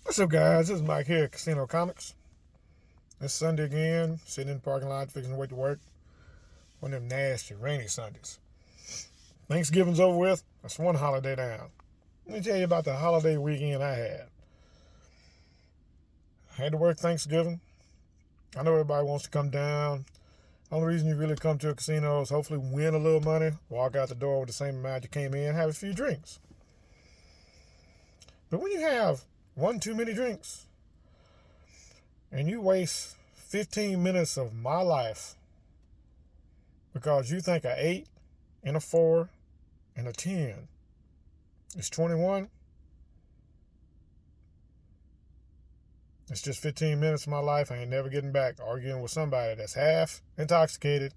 What's up, guys? This is Mike here at Casino Comics. It's Sunday again, sitting in the parking lot, fixing to wait to work. One of them nasty, rainy Sundays. Thanksgiving's over with. That's one holiday down. Let me tell you about the holiday weekend I had. I had to work Thanksgiving. I know everybody wants to come down. The only reason you really come to a casino is hopefully win a little money, walk out the door with the same amount you came in, have a few drinks. But when you have one too many drinks, and you waste 15 minutes of my life because you think an 8 and a 4 and a 10 is 21, it's just 15 minutes of my life I ain't never getting back arguing with somebody that's half intoxicated.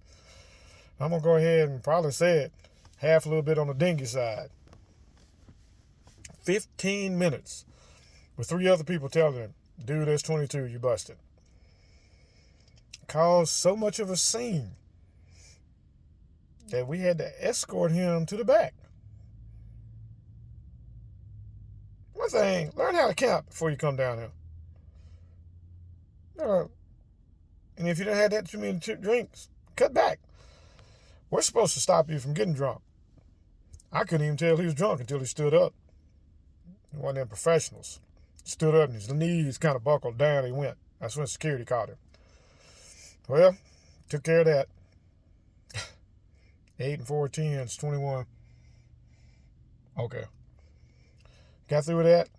I'm going to go ahead and probably say it, half a little bit on the dingy side. 15 minutes with 3 other people telling him, dude, that's 22, you busted. Caused so much of a scene that we had to escort him to the back. One thing, learn how to count before you come down here. And if you don't have that too many drinks, cut back. We're supposed to stop you from getting drunk. I couldn't even tell he was drunk until he stood up. One of them professionals. Stood up and his knees kind of buckled down. He went. That's when security caught him. Well, took care of that. 8 and 4 10s, 21. Okay. Got through with that.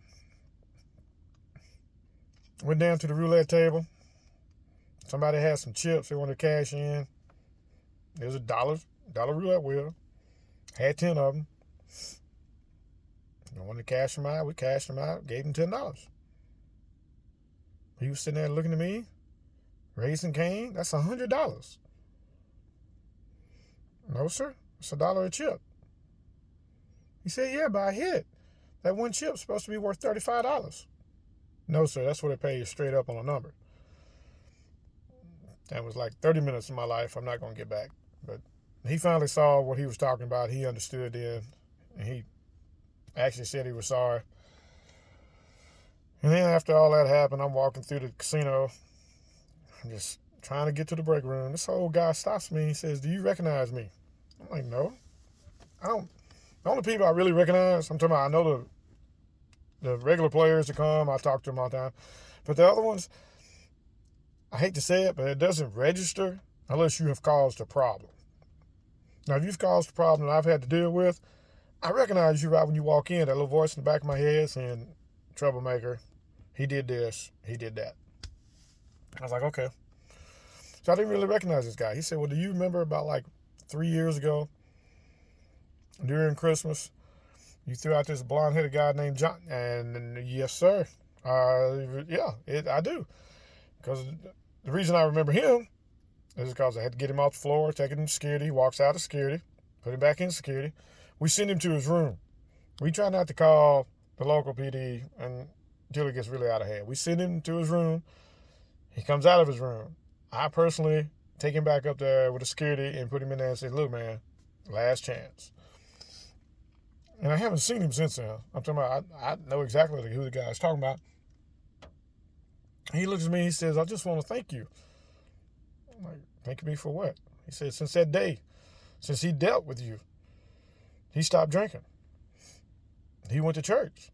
Went down to the roulette table. Somebody had some chips they wanted to cash in. There was a dollar roulette wheel. Had 10 of them. I wanted to cash them out. We cashed them out. Gave him $10. He was sitting there looking at me. Raising Cane, that's $100. No, sir. It's $1 a chip. He said, yeah, but I hit. That one chip's supposed to be worth $35. No, sir. That's what they pay you straight up on a number. That was like 30 minutes of my life I'm not going to get back. But he finally saw what he was talking about. He understood then. And he actually said he was sorry. And then after all that happened, I'm walking through the casino. I'm just trying to get to the break room. This old guy stops me. He says, do you recognize me? I'm like, no. I don't. The only people I really recognize, I'm talking about, I know the regular players that come. I talk to them all the time. But the other ones, I hate to say it, but it doesn't register unless you have caused a problem. Now, if you've caused a problem that I've had to deal with, I recognize you right when you walk in. That little voice in the back of my head saying, troublemaker, he did this, he did that. I was like, okay. So I didn't really recognize this guy. He said, well, do you remember about like 3 years ago during Christmas, you threw out this blonde-headed guy named John? And yes, sir. I do. Because the reason I remember him is because I had to get him off the floor, take him to security. He walks out of security, put him back in security. We send him to his room. We try not to call the local PD until it gets really out of hand. We send him to his room. He comes out of his room. I personally take him back up there with the security and put him in there and say, look, man, last chance. And I haven't seen him since then. I'm talking about, I know exactly who the guy is talking about. He looks at me, he says, I just want to thank you. I'm like, thank me for what? He said, since that day, since he dealt with you, he stopped drinking. He went to church.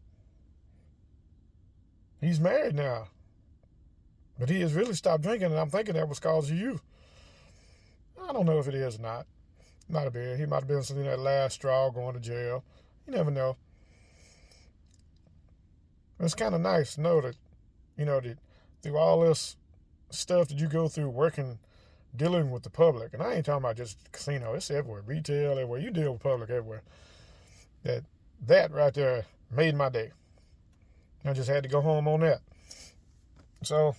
He's married now. But he has really stopped drinking, and I'm thinking that was because of you. I don't know if it is or not. Might have been. He might have been something that last straw going to jail. You never know. It's kind of nice to know that, that through all this stuff that you go through working, dealing with the public, and I ain't talking about just casino, it's everywhere, retail, everywhere. You deal with public everywhere. That right there made my day. I just had to go home on that. So,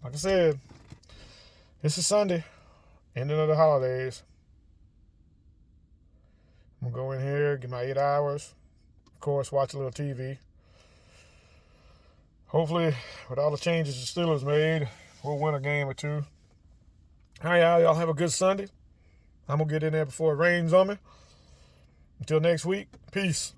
like I said, this is Sunday, ending of the holidays. I'm going to go in here, get my 8 hours. Of course, watch a little TV. Hopefully, with all the changes the Steelers made, we'll win a game or two. All right, y'all have a good Sunday. I'm going to get in there before it rains on me. Until next week, peace.